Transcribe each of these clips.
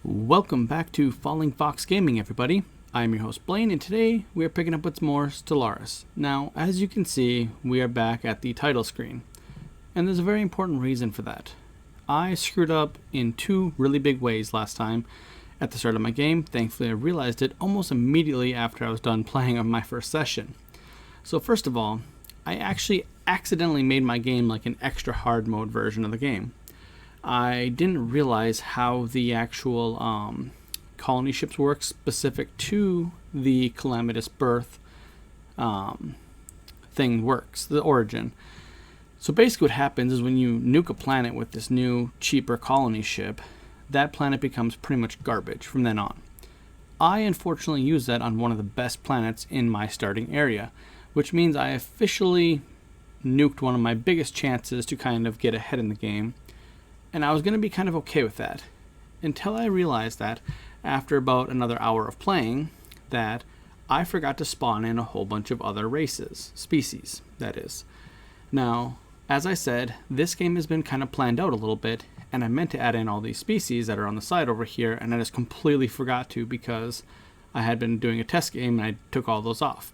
Welcome back to FallingFoxGaming, everybody. I'm your host Blaine, and today we are picking up with more Stellaris. Now, as you can see, we are back at the title screen, and there's a very important reason for that. I screwed up in two really big ways last time at the start of my game. Thankfully, I realized it almost immediately after I was done playing on my first session. So first of all, I actually accidentally made my game like an extra hard mode version of the game. I didn't realize how the actual colony ships work specific to the calamitous birth thing works, the origin. So basically what happens is when you nuke a planet with this new, cheaper colony ship, that planet becomes pretty much garbage from then on. I unfortunately used that on one of the best planets in my starting area, which means I officially nuked one of my biggest chances to kind of get ahead in the game. And I was going to be kind of okay with that until I realized that after about another hour of playing that I forgot to spawn in a whole bunch of other species, that is. Now, as I said, this game has been kind of planned out a little bit, and I meant to add in all these species that are on the side over here, and I just completely forgot to because I had been doing a test game and I took all those off.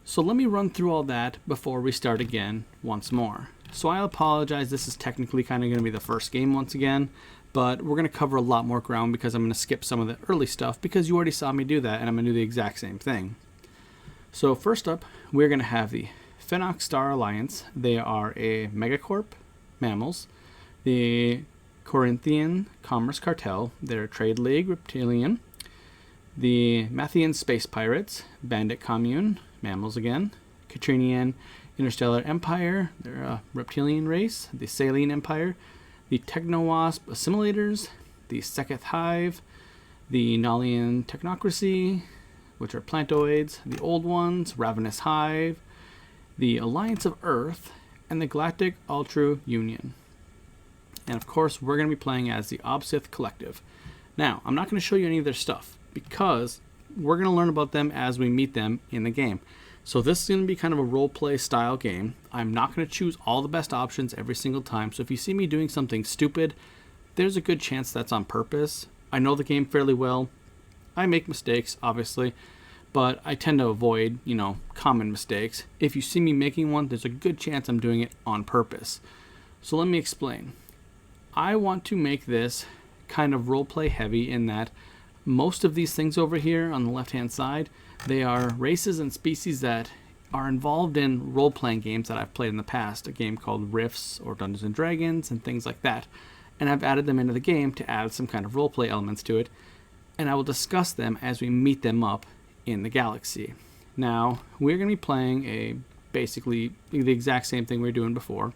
So let me run through all that before we start again once more. So I apologize, this is technically kind of going to be the first game once again, but we're going to cover a lot more ground because I'm going to skip some of the early stuff because you already saw me do that, and I'm going to do the exact same thing. So first up, we're going to have the Phoenix Star Alliance. They are a megacorp, mammals. The Corinthian Commerce Cartel, they're a trade league, reptilian. The Mathian Space Pirates, bandit commune, mammals again. Katrinian Interstellar Empire, they're a reptilian race. The Saline Empire, the Techno-Wasp Assimilators, the Seketh Hive, the Nalian Technocracy, which are plantoids, the Old Ones, Ravenous Hive, the Alliance of Earth, and the Galactic Ultra Union. And of course, we're going to be playing as the Obsith Collective. Now, I'm not going to show you any of their stuff because we're going to learn about them as we meet them in the game. So this is going to be kind of a role-play style game. I'm not going to choose all the best options every single time. So if you see me doing something stupid, there's a good chance that's on purpose. I know the game fairly well. I make mistakes, obviously, but I tend to avoid, common mistakes. If you see me making one, there's a good chance I'm doing it on purpose. So let me explain. I want to make this kind of role-play heavy in that most of these things over here on the left-hand side, they are races and species that are involved in role-playing games that I've played in the past, a game called Rifts or Dungeons & Dragons and things like that. And I've added them into the game to add some kind of role-play elements to it, and I will discuss them as we meet them up in the galaxy. Now, we're going to be playing basically the exact same thing we were doing before.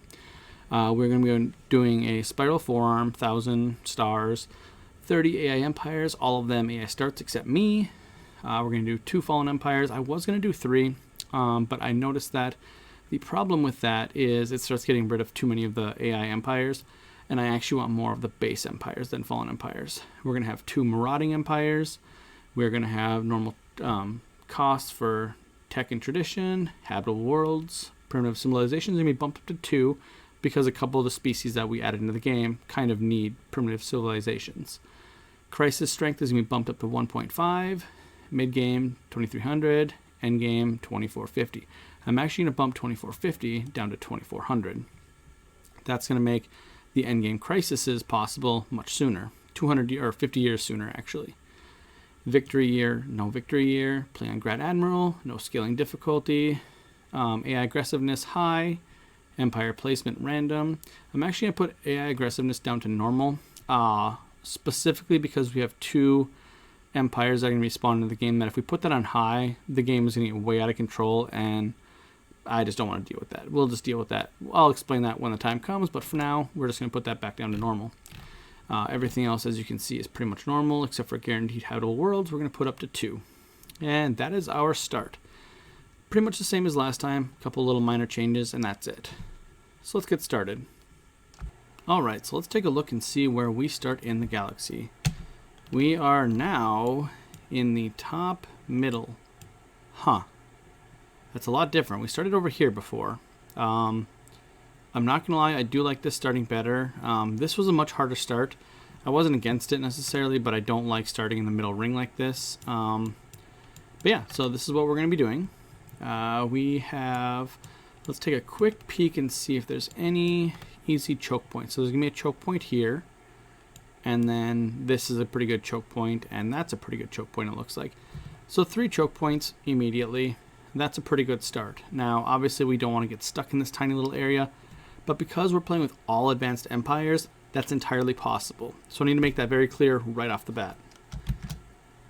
We're going to be doing a Spiral Forearm, 1,000 stars, 30 AI Empires, all of them AI starts except me. We're going to do 2 Fallen Empires. I was going to do 3, but I noticed that the problem with that is it starts getting rid of too many of the AI Empires, and I actually want more of the base Empires than Fallen Empires. We're going to have 2 Marauding Empires. We're going to have normal costs for Tech and Tradition, Habitable Worlds, Primitive Civilizations, and we bumped up to 2 because a couple of the species that we added into the game kind of need Primitive Civilizations. Crisis Strength is going to be bumped up to 1.5. Mid-game 2300, end-game 2450. I'm actually going to bump 2450 down to 2400. That's going to make the end-game crises possible much sooner, 200 or 50 years sooner actually. Victory year, no victory year. Play on Grad Admiral, no scaling difficulty. AI aggressiveness high. Empire placement random. I'm actually going to put AI aggressiveness down to normal, specifically because we have 2 empires that are going to be spawned into the game that if we put that on high, the game is going to get way out of control, and I just don't want to deal with that. We'll just deal with that. I'll explain that when the time comes, but for now, we're just going to put that back down to normal. Everything else, as you can see, is pretty much normal, except for guaranteed habitable worlds, we're going to put up to 2. And that is our start. Pretty much the same as last time, a couple little minor changes, and that's it. So let's get started. Alright, so let's take a look and see where we start in the galaxy. We are now in the top middle. That's a lot different. We started over here before. I'm not going to lie, I do like this starting better. This was a much harder start. I wasn't against it necessarily, but I don't like starting in the middle ring like this. But yeah, so this is what we're going to be doing. Let's take a quick peek and see if there's any easy choke points. So there's going to be a choke point here, and then this is a pretty good choke point, and that's a pretty good choke point, it looks like. So 3 choke points immediately. That's a pretty good start. Now, obviously, we don't want to get stuck in this tiny little area, but because we're playing with all advanced empires, that's entirely possible. So I need to make that very clear right off the bat.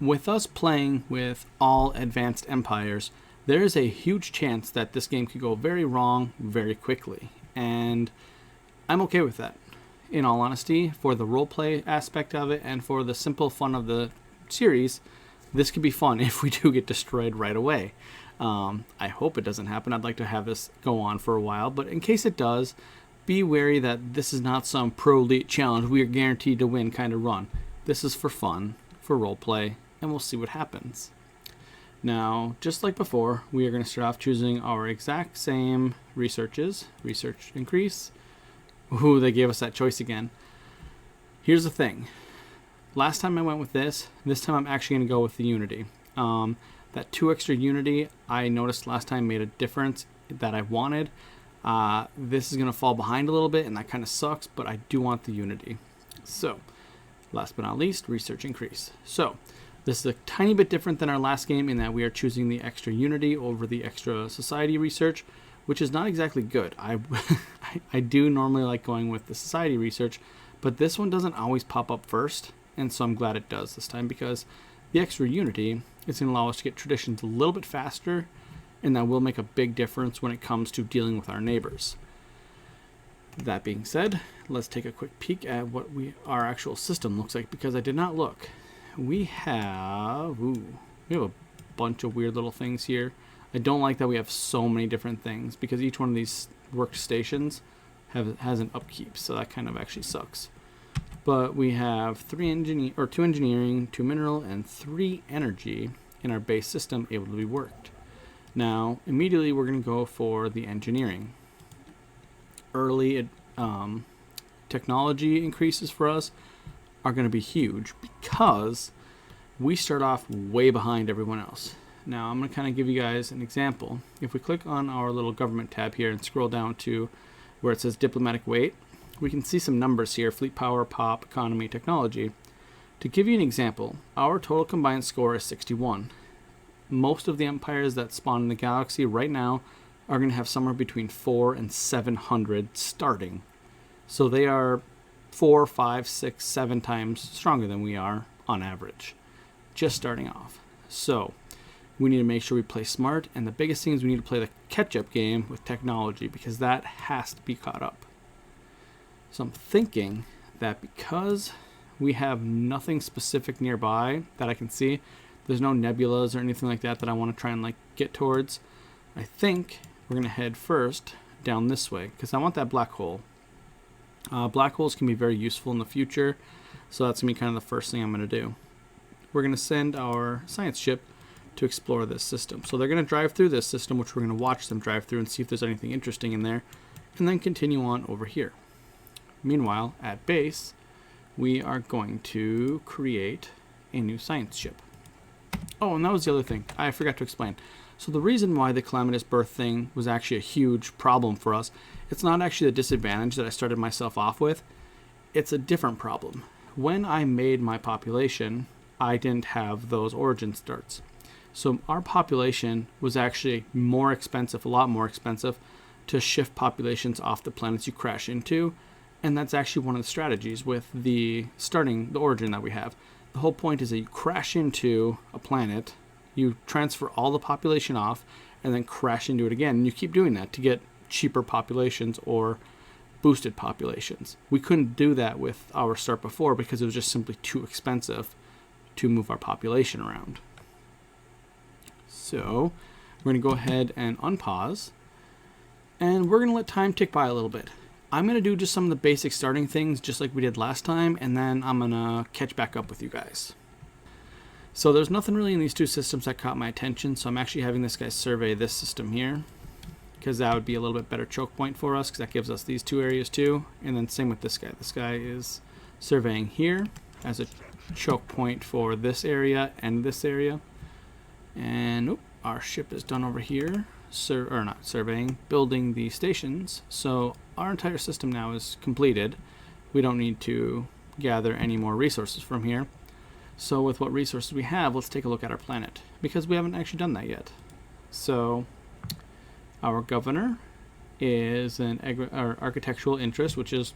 With us playing with all advanced empires, there is a huge chance that this game could go very wrong very quickly. And I'm okay with that, in all honesty. For the roleplay aspect of it and for the simple fun of the series, this could be fun if we do get destroyed right away. I hope it doesn't happen. I'd like to have this go on for a while, but in case it does, be wary that this is not some pro elite challenge we are guaranteed to win kind of run. This is for fun, for roleplay, and we'll see what happens. Now, just like before, we are going to start off choosing our exact same researches. Research increase. Ooh, they gave us that choice again. Here's the thing. Last time I went with this time I'm actually going to go with the unity. That 2 extra unity I noticed last time made a difference that I wanted. This is going to fall behind a little bit, and that kind of sucks, but I do want the unity. So, last but not least, research increase. So, this is a tiny bit different than our last game in that we are choosing the extra unity over the extra society research, which is not exactly good. I do normally like going with the society research, but this one doesn't always pop up first, and so I'm glad it does this time, because the extra unity is going to allow us to get traditions a little bit faster, and that will make a big difference when it comes to dealing with our neighbors. That being said, let's take a quick peek at what our actual system looks like, because I did not look. We have a bunch of weird little things here. I don't like that we have so many different things, because each one of these workstations has an upkeep, so that kind of actually sucks. But we have 2 engineering, 2 mineral, and 3 energy in our base system able to be worked. Now, immediately we're going to go for the engineering. Early technology increases for us are going to be huge, because we start off way behind everyone else. Now, I'm going to kind of give you guys an example. If we click on our little government tab here and scroll down to where it says diplomatic weight, we can see some numbers here: fleet power, pop, economy, technology. To give you an example, our total combined score is 61. Most of the empires that spawn in the galaxy right now are going to have somewhere between 400 and 700 starting. So they are 4, 5, 6, 7 times stronger than we are on average, just starting off. So we need to make sure we play smart, and the biggest thing is we need to play the catch-up game with technology, because that has to be caught up. So I'm thinking that because we have nothing specific nearby that I can see, there's no nebulas or anything like that that I want to try and get towards, I think we're going to head first down this way, because I want that black hole. Black holes can be very useful in the future, so that's going to be kind of the first thing I'm going to do. We're going to send our science ship to explore this system. So they're going to drive through this system, which we're going to watch them drive through and see if there's anything interesting in there, and then continue on over here. Meanwhile, at base, we are going to create a new science ship. Oh, and that was the other thing I forgot to explain. So the reason why the calamitous birth thing was actually a huge problem for us, it's not actually the disadvantage that I started myself off with. It's a different problem. When I made my population, I didn't have those origin starts. So our population was actually more expensive, a lot more expensive, to shift populations off the planets you crash into. And that's actually one of the strategies with the origin that we have. The whole point is that you crash into a planet, you transfer all the population off, and then crash into it again. And you keep doing that to get cheaper populations or boosted populations. We couldn't do that with our start before because it was just simply too expensive to move our population around. So we're going to go ahead and unpause, and we're going to let time tick by a little bit. I'm going to do just some of the basic starting things just like we did last time, and then I'm going to catch back up with you guys. So there's nothing really in these 2 systems that caught my attention, so I'm actually having this guy survey this system here, because that would be a little bit better choke point for us, because that gives us these 2 areas too. And then same with this guy. This guy is surveying here as a choke point for this area and this area. And our ship is done over here, or not surveying, building the stations. So our entire system now is completed. We don't need to gather any more resources from here. So with what resources we have, let's take a look at our planet, because we haven't actually done that yet. So our governor is an architectural interest, which is,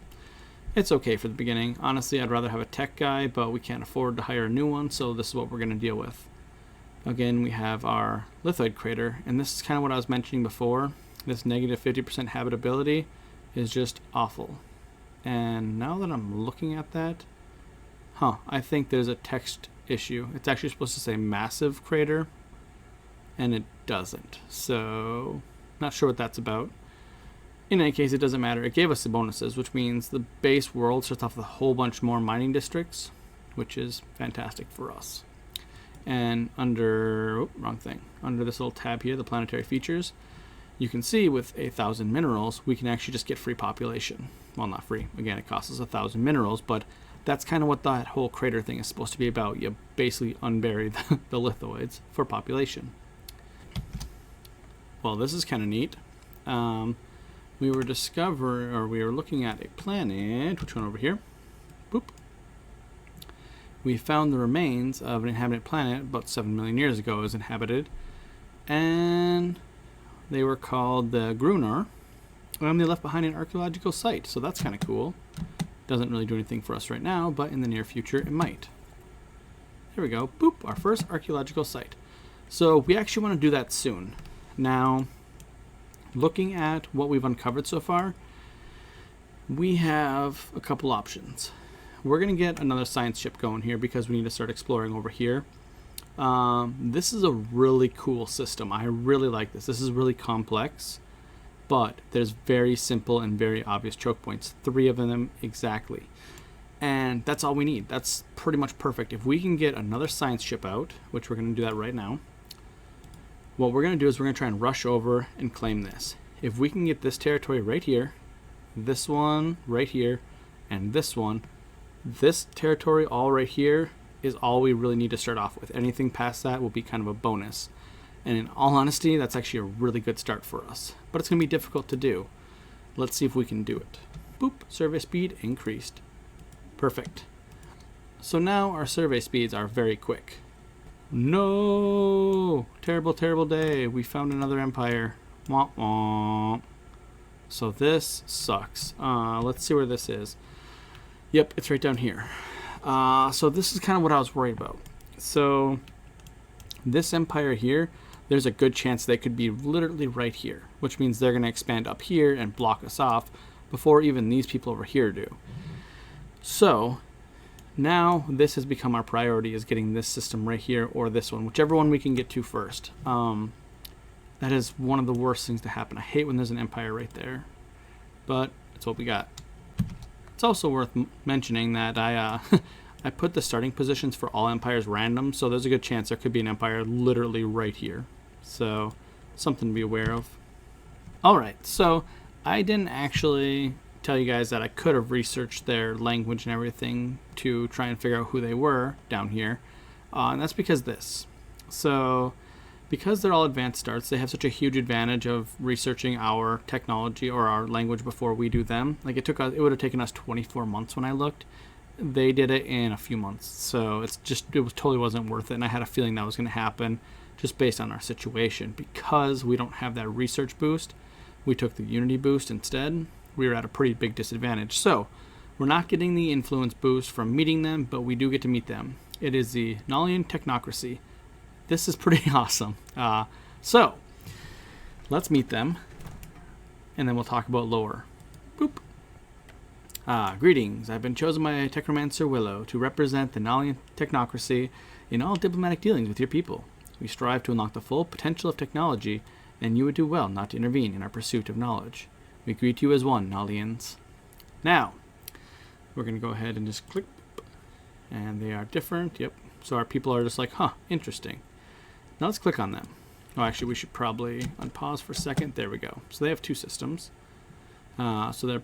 it's okay for the beginning. Honestly, I'd rather have a tech guy, but we can't afford to hire a new one, so this is what we're going to deal with. Again, we have our lithoid crater, and this is kind of what I was mentioning before. This negative 50% habitability is just awful. And now that I'm looking at that, I think there's a text issue. It's actually supposed to say massive crater, and it doesn't. So, not sure what that's about. In any case, it doesn't matter. It gave us the bonuses, which means the base world starts off with a whole bunch more mining districts, which is fantastic for us. And under, under this little tab here, the planetary features, you can see with 1,000 minerals, we can actually just get free population. Well, not free. Again, it costs us 1,000 minerals, but that's kind of what that whole crater thing is supposed to be about. You basically unbury the lithoids for population. Well, this is kind of neat. We were looking at a planet, which one over here? Boop. We found the remains of an inhabited planet about 7 million years ago. It was inhabited, and they were called the Grunar, and they left behind an archaeological site, so that's kind of cool. Doesn't really do anything for us right now, but in the near future it might. There we go. Boop, our first archaeological site. So we actually want to do that soon. Now, looking at what we've uncovered so far, we have a couple options. We're going to get another science ship going here because we need to start exploring over here. This is a really cool system. I really like this. This is really complex, but there's very simple and very obvious choke points. 3 of them exactly. And that's all we need. That's pretty much perfect. If we can get another science ship out, which we're going to do that right now, what we're going to do is we're going to try and rush over and claim this. If we can get this territory right here, this one right here, and this one, this territory all right here is all we really need to start off with. Anything past that will be kind of a bonus. And in all honesty, that's actually a really good start for us. But it's going to be difficult to do. Let's see if we can do it. Boop, survey speed increased. Perfect. So now our survey speeds are very quick. No! Terrible, terrible day. We found another empire. Womp womp. So this sucks. Let's see where this is. Yep, it's right down here. So this is kind of what I was worried about. So this empire here, there's a good chance they could be literally right here, which means they're going to expand up here and block us off before even these people over here do. So now this has become our priority, is getting this system right here or this one, whichever one we can get to first. That is one of the worst things to happen. I hate when there's an empire right there, but it's what we got. It's also worth mentioning that I put the starting positions for all empires random, so there's a good chance there could be an empire literally right here. So something to be aware of. Alright, so I didn't actually tell you guys that I could have researched their language and everything to try and figure out who they were down here. And that's because this. So because they're all advanced starts, they have such a huge advantage of researching our technology or our language before we do them. Like it would have taken us 24 months when I looked. They did it in a few months. So totally wasn't worth it. And I had a feeling that was going to happen just based on our situation. Because we don't have that research boost, we took the Unity boost instead. We were at a pretty big disadvantage. So we're not getting the influence boost from meeting them, but we do get to meet them. It is the Nalian Technocracy. This is pretty awesome. So let's meet them, and then we'll talk about lore. Boop. Greetings. I've been chosen by Technomancer Willow to represent the Nalian Technocracy in all diplomatic dealings with your people. We strive to unlock the full potential of technology, and you would do well not to intervene in our pursuit of knowledge. We greet you as one, Nalians. Now, we're going to go ahead and just click, and they are different. Yep. So our people are just like, interesting. Now let's click on them. Oh, actually, we should probably unpause for a second. There we go. So they have 2 systems. So their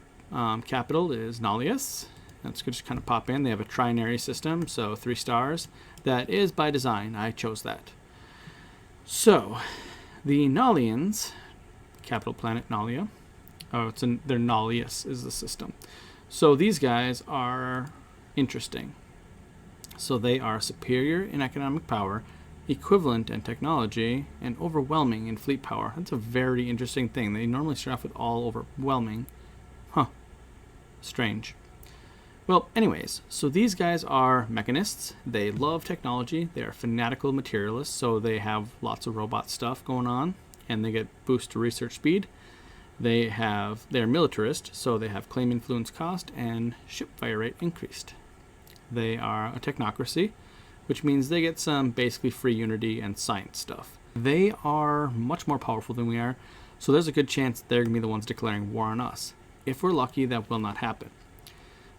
capital is Nalius, Let's just kind of pop in. They have a trinary system, so 3 stars. That is by design. I chose that. So, the Nalians, capital planet Nalia. Oh, they're Nalius is the system. So these guys are interesting. So they are superior in economic power, equivalent in technology, and overwhelming in fleet power. That's a very interesting thing. They normally start off with all overwhelming. Huh. Strange. Well, anyways, so these guys are mechanists. They love technology. They are fanatical materialists, so they have lots of robot stuff going on, and they get boost to research speed. They're militarist, so they have claim influence cost and ship fire rate increased. They are a technocracy, which means they get some basically free unity and science stuff. They are much more powerful than we are, so there's a good chance they're going to be the ones declaring war on us. If we're lucky, that will not happen.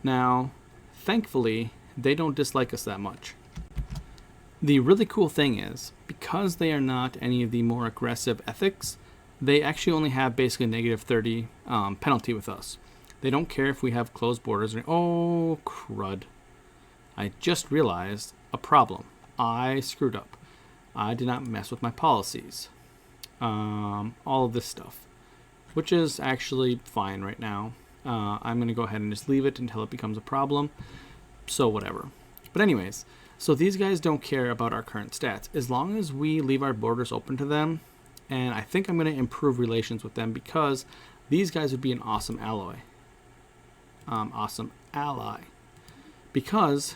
Now, thankfully, they don't dislike us that much. The really cool thing is, because they are not any of the more aggressive ethics, they actually only have basically -30 penalty with us. They don't care if we have closed borders. Oh, crud. I just realized a problem. I screwed up. I did not mess with my policies. All of this stuff, which is actually fine right now. I'm going to go ahead and just leave it until it becomes a problem. So whatever. But anyways, so these guys don't care about our current stats. As long as we leave our borders open to them, and I think I'm going to improve relations with them because these guys would be an awesome ally. Because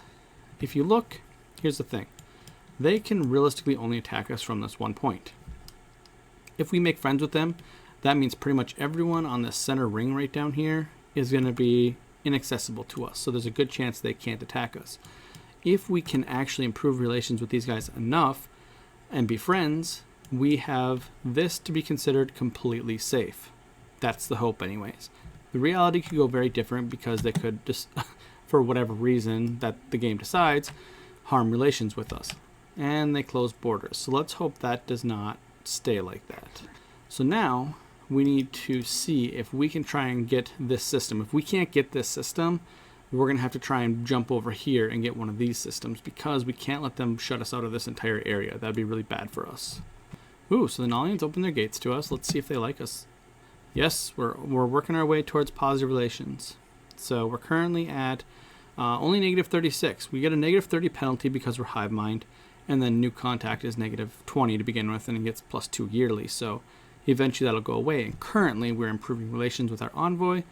if you look, here's the thing. They can realistically only attack us from this one point. If we make friends with them, that means pretty much everyone on the center ring right down here is going to be inaccessible to us. So there's a good chance they can't attack us. If we can actually improve relations with these guys enough and be friends, we have this to be considered completely safe. That's the hope anyways. The reality could go very different because they could just, for whatever reason that the game decides, harm relations with us. And they close borders. So let's hope that does not stay like that. So now we need to see if we can try and get this system. If we can't get this system, we're going to have to try and jump over here and get one of these systems because we can't let them shut us out of this entire area. That'd be really bad for us. Ooh, so the Nalians open their gates to us. Let's see if they like us. Yes, we're working our way towards positive relations. So we're currently at only -36. We get a -30 penalty because we're hive mind, and then new contact is -20 to begin with, and it gets +2 yearly. So eventually that'll go away. And currently we're improving relations with our envoy.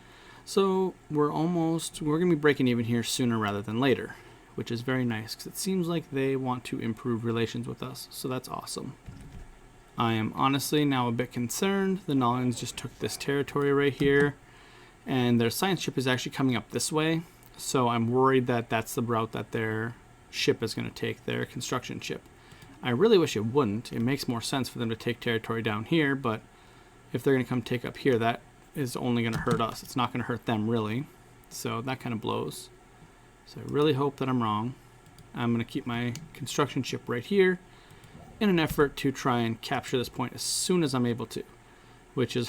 So we're going to be breaking even here sooner rather than later, which is very nice because it seems like they want to improve relations with us. So that's awesome. I am honestly now a bit concerned. The Nolans just took this territory right here, and their science ship is actually coming up this way. So I'm worried that that's the route that their ship is going to take, their construction ship. I really wish it wouldn't. It makes more sense for them to take territory down here, but if they're going to come take up here, that is only going to hurt us. It's not going to hurt them, really. So that kind of blows. So I really hope that I'm wrong. I'm going to keep my construction ship right here in an effort to try and capture this point as soon as I'm able to, which is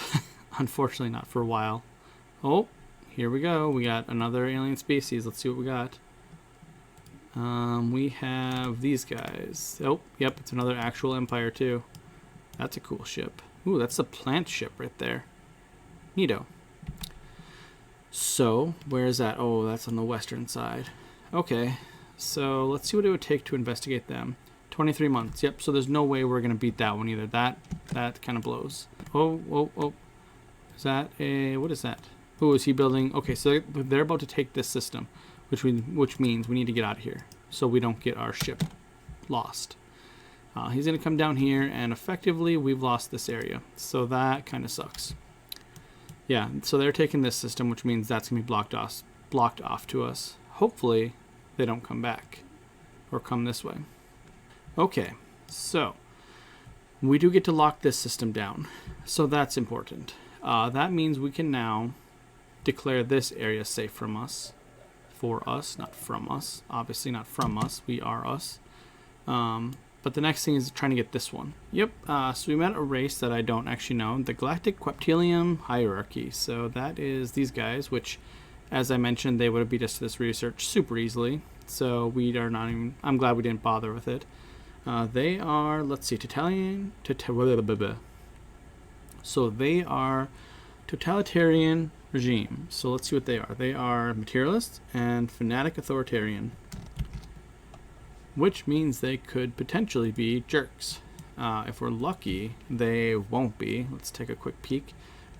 unfortunately not for a while. Oh, here we go. We got another alien species. Let's see what we got. We have these guys. Oh, yep, it's another actual empire too. That's a cool ship. Ooh, that's a plant ship right there. Neato. So, where is that? Oh, that's on the western side. Okay, so let's see what it would take to investigate them. 23 months. Yep, so there's no way we're going to beat that one either. That kind of blows. Oh. Is that a... what is that? Oh, is he building... okay, so they're about to take this system, which means we need to get out of here so we don't get our ship lost. He's going to come down here, and effectively we've lost this area. So that kind of sucks. Yeah, so they're taking this system, which means that's going to be blocked off to us. Hopefully they don't come back or come this way. Okay, so we do get to lock this system down. So that's important. That means we can now declare this area safe from us. For us, not from us. Obviously not from us. We are us. But the next thing is trying to get this one. Yep, so we met a race that I don't actually know. The Galactic Queptilium Hierarchy. So that is these guys, which As I mentioned, they would have beat us to this research super easily. So we are not even, I'm glad we didn't bother with it. They are, let's see, so they are totalitarian regime. So let's see what they are. They are materialist and fanatic authoritarian, which means they could potentially be jerks. If we're lucky, they won't be. Let's take a quick peek.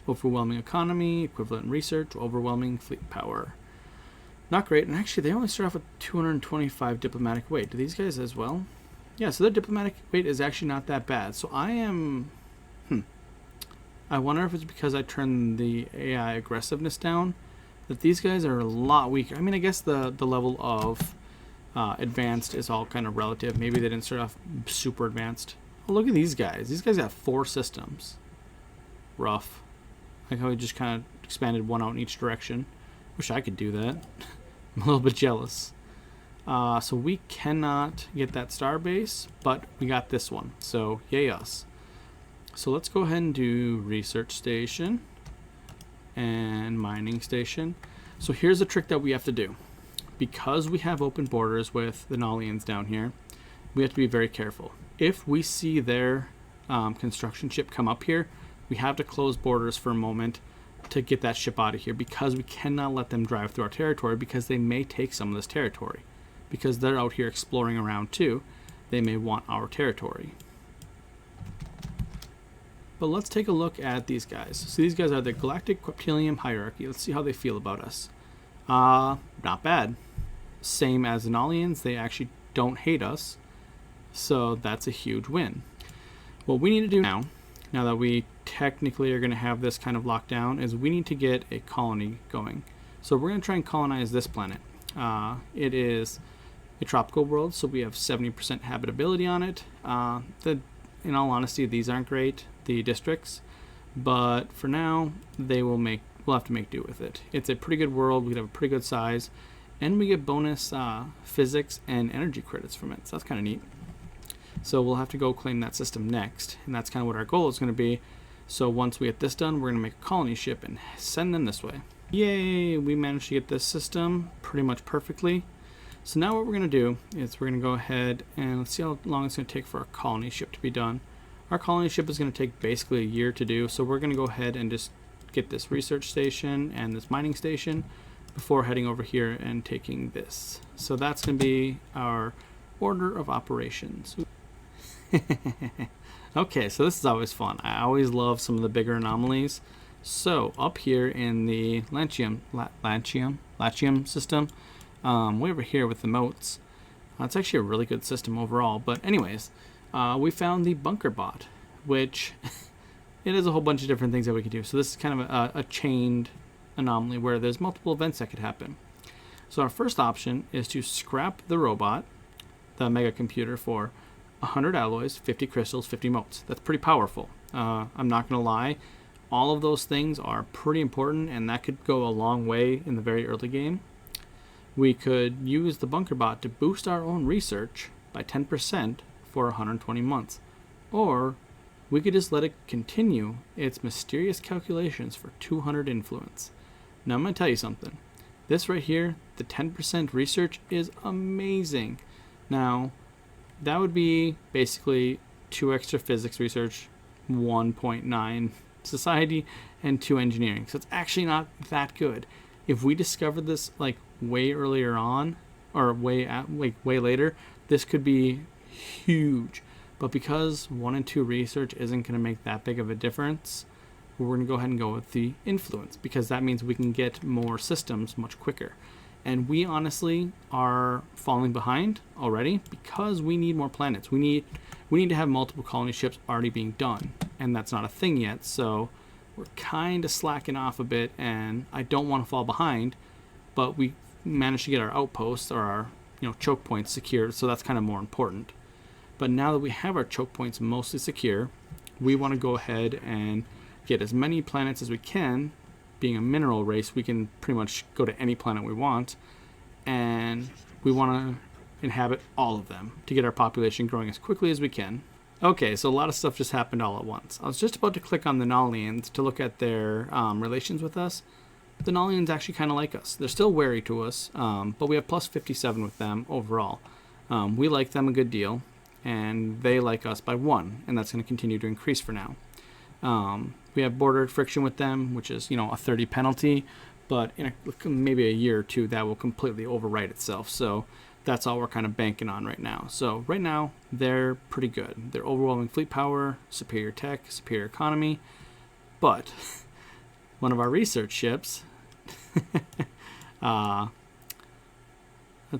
Overwhelming economy, equivalent research, overwhelming fleet power. Not great. And actually, they only start off with 225 diplomatic weight. Do these guys as well? Yeah, so their diplomatic weight is actually not that bad. So I am... I wonder if it's because I turned the AI aggressiveness down, that these guys are a lot weaker. I mean, I guess the level of advanced is all kind of relative. Maybe they didn't start off super advanced. Oh, look at these guys. These guys got 4 systems. Rough. Like how we just kind of expanded one out in each direction. Wish I could do that. I'm a little bit jealous. So we cannot get that star base, but we got this one. So yay us. So let's go ahead and do research station and mining station. So here's a trick that we have to do. Because we have open borders with the Nolians down here, we have to be very careful. If we see their construction ship come up here, we have to close borders for a moment to get that ship out of here, because we cannot let them drive through our territory, because they may take some of this territory. Because they're out here exploring around too, they may want our territory. But let's take a look at these guys. So these guys are the Galactic Queptilium Hierarchy. Let's see how they feel about us. Not bad. Same as the Nolians, they actually don't hate us. So that's a huge win. What we need to do now that we technically are going to have this kind of locked down, is we need to get a colony going. So we're going to try and colonize this planet. It is a tropical world, so we have 70% habitability on it. In all honesty, these aren't great, the districts, but for now, we'll have to make do with it. It's a pretty good world. We have a pretty good size, and we get bonus physics and energy credits from it. So that's kind of neat. So we'll have to go claim that system next, and that's kind of what our goal is going to be. So once we get this done, we're going to make a colony ship and send them this way. Yay! We managed to get this system pretty much perfectly. So now what we're going to do is we're going to go ahead and let's see how long it's going to take for our colony ship to be done. Our colony ship is going to take basically a year to do, so we're going to go ahead and just get this research station and this mining station before heading over here and taking this. So that's going to be our order of operations. Okay, so this is always fun. I always love some of the bigger anomalies. So up here in the Latium system, way over here with the moats, it's actually a really good system overall. But anyways, we found the bunker bot, which it has a whole bunch of different things that we can do. So this is kind of a chained anomaly where there's multiple events that could happen. So our first option is to scrap the robot, the mega computer, for 100 alloys, 50 crystals, 50 motes. That's pretty powerful. I'm not going to lie. All of those things are pretty important, and that could go a long way in the very early game. We could use the bunker bot to boost our own research by 10% for 120 months. Or we could just let it continue its mysterious calculations for 200 influence. Now I'm going to tell you something. This right here, the 10% research, is amazing. Now, that would be basically 2 extra physics research, 1.9 society, and 2 engineering. So it's actually not that good. If we discovered this like way earlier on, or way later, this could be huge. But because 1 and 2 research isn't going to make that big of a difference, we're going to go ahead and go with the influence, because that means we can get more systems much quicker. And we honestly are falling behind already because we need more planets. We need to have multiple colony ships already being done, and that's not a thing yet. So we're kind of slacking off a bit, and I don't want to fall behind. But we managed to get our outposts, or our choke points, secured. So that's kind of more important. But now that we have our choke points mostly secure, we want to go ahead and get as many planets as we can. Being a mineral race, we can pretty much go to any planet we want, and we want to inhabit all of them to get our population growing as quickly as we can. Okay, so a lot of stuff just happened all at once. I was just about to click on the Nolians to look at their relations with us, the Nollians actually kind of like us. They're still wary to us, but we have plus 57 with them overall. We like them a good deal, and they like us by 1, and that's going to continue to increase for now. We have border friction with them, which is, a 30 penalty, but in maybe a year or two, that will completely overwrite itself. So that's all we're kind of banking on right now. So right now, they're pretty good. They're overwhelming fleet power, superior tech, superior economy, but one of our research ships, let's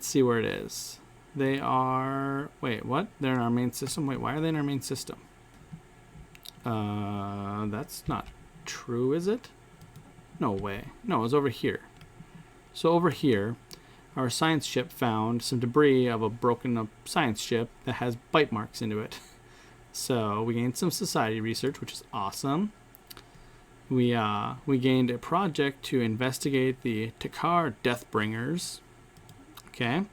see where it is. They are, wait, what? They're in our main system? Wait, why are they in our main system? That's not true, is it? No way. No, it's over here. So over here, our science ship found some debris of a broken up science ship that has bite marks into it. So we gained some society research, which is awesome. We gained a project to investigate the Takar Deathbringers. Okay.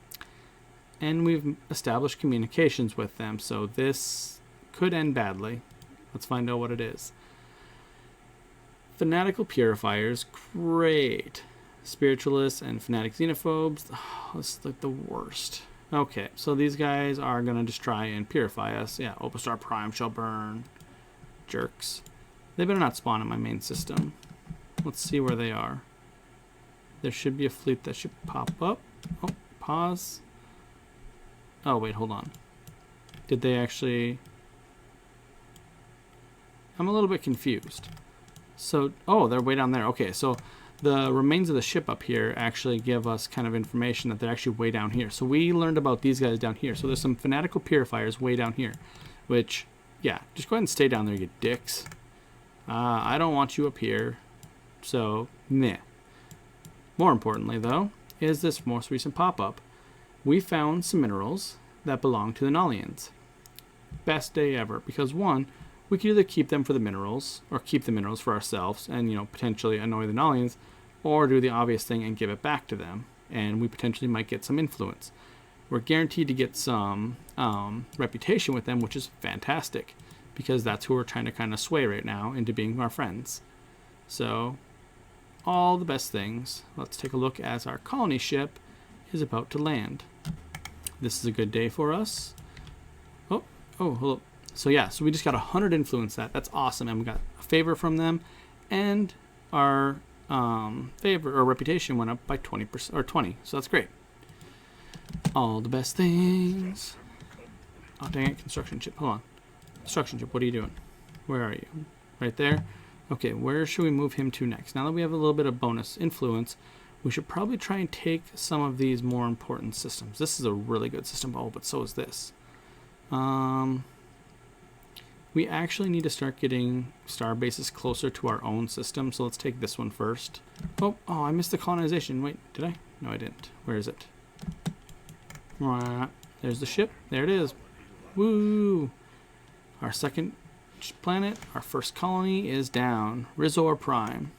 And we've established communications with them, so this could end badly. Let's find out what it is. Fanatical Purifiers, great. Spiritualists and Fanatic Xenophobes, oh, this is like the worst. Okay, so these guys are going to just try and purify us. Yeah, Opistar Prime shall burn. Jerks. They better not spawn in my main system. Let's see where they are. There should be a fleet that should pop up. Oh, pause. Oh, wait, hold on. Did they actually... I'm a little bit confused. So, oh, they're way down there. Okay, so the remains of the ship up here actually give us kind of information that they're actually way down here. So we learned about these guys down here. So there's some Fanatical Purifiers way down here, which, yeah, just go ahead and stay down there, you dicks. I don't want you up here. So, meh. More importantly, though, is this most recent pop-up. We found some minerals that belong to the Nollians. Best day ever, because one, we could either keep them for the minerals, or keep the minerals for ourselves, and, potentially annoy the Nollians, or do the obvious thing and give it back to them, and we potentially might get some influence. We're guaranteed to get some reputation with them, which is fantastic, because that's who we're trying to kind of sway right now into being our friends. So, all the best things. Let's take a look as our colony ship is about to land. This is a good day for us. Oh, hello. So yeah, so we just got 100 influence. That's awesome, and we got a favor from them, and our favor or reputation went up by 20% or 20. So that's great. All the best things. Oh dang it, construction ship. Hold on, construction ship. What are you doing? Where are you? Right there. Okay, where should we move him to next? Now that we have a little bit of bonus influence, we should probably try and take some of these more important systems. This is a really good system. Oh, but so is this. We actually need to start getting star bases closer to our own system, so let's take this one first. Oh, I missed the colonization. Wait, did I? No, I didn't. Where is it? There's the ship. There it is. Woo! Our second planet, our first colony is down. Rizor Prime.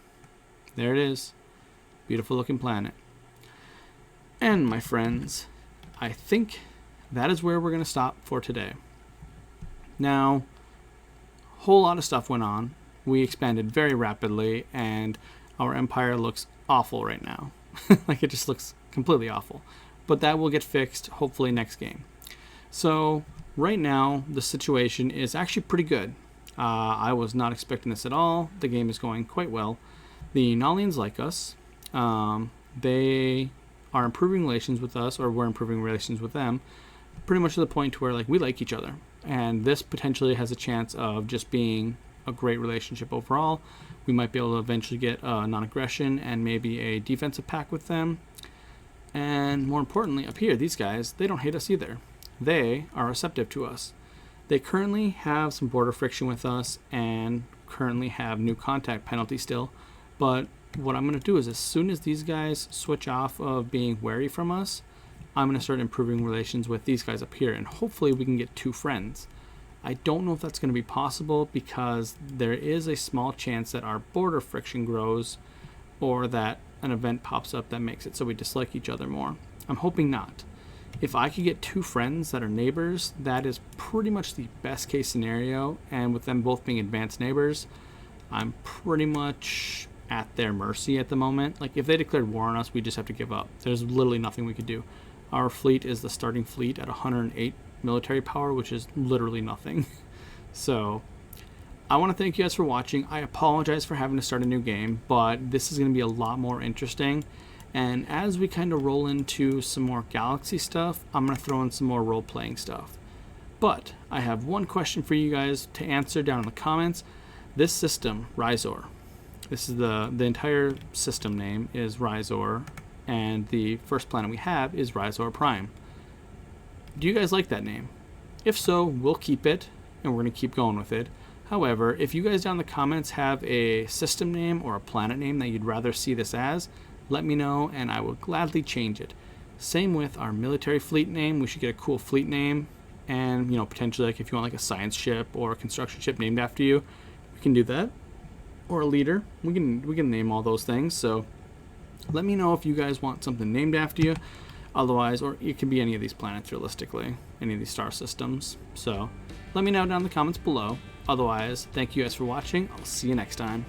There it is. Beautiful looking planet. And my friends, I think that is where we're going to stop for today. Now, whole lot of stuff went on. We expanded very rapidly, and our empire looks awful right now. Like, it just looks completely awful. But that will get fixed hopefully next game. So right now the situation is actually pretty good. I was not expecting this at all. The game is going quite well. The Nollians like us. They are improving relations with us, or we're improving relations with them, pretty much to the point where we like each other. And this potentially has a chance of just being a great relationship overall. We might be able to eventually get non-aggression and maybe a defensive pact with them. And more importantly, up here, these guys, they don't hate us either. They are receptive to us. They currently have some border friction with us and currently have new contact penalty still. But what I'm going to do is, as soon as these guys switch off of being wary from us, I'm going to start improving relations with these guys up here, and hopefully we can get 2 friends. I don't know if that's going to be possible, because there is a small chance that our border friction grows, or that an event pops up that makes it so we dislike each other more. I'm hoping not. If I could get 2 friends that are neighbors, that is pretty much the best case scenario, and with them both being advanced neighbors, I'm pretty much at their mercy at the moment. Like, if they declared war on us, we just have to give up. There's literally nothing we could do. Our fleet is the starting fleet at 108 military power, which is literally nothing. So I want to thank you guys for watching. I apologize for having to start a new game, but this is going to be a lot more interesting. And as we kind of roll into some more Galaxy stuff, I'm going to throw in some more role-playing stuff. But I have one question for you guys to answer down in the comments. This system, Rhizor, this is the entire system name is Rhizor, and the first planet we have is Rhizor Prime. Do you guys like that name? If so, we'll keep it, and we're going to keep going with it. However, if you guys down in the comments have a system name or a planet name that you'd rather see this as, let me know, and I will gladly change it. Same with our military fleet name. We should get a cool fleet name, and potentially, like, if you want like a science ship or a construction ship named after you, we can do that. Or a leader, we can name all those things. So let me know if you guys want something named after you. Otherwise, or it can be any of these planets realistically, any of these star systems. So let me know down in the comments below. Otherwise, thank you guys for watching. I'll see you next time.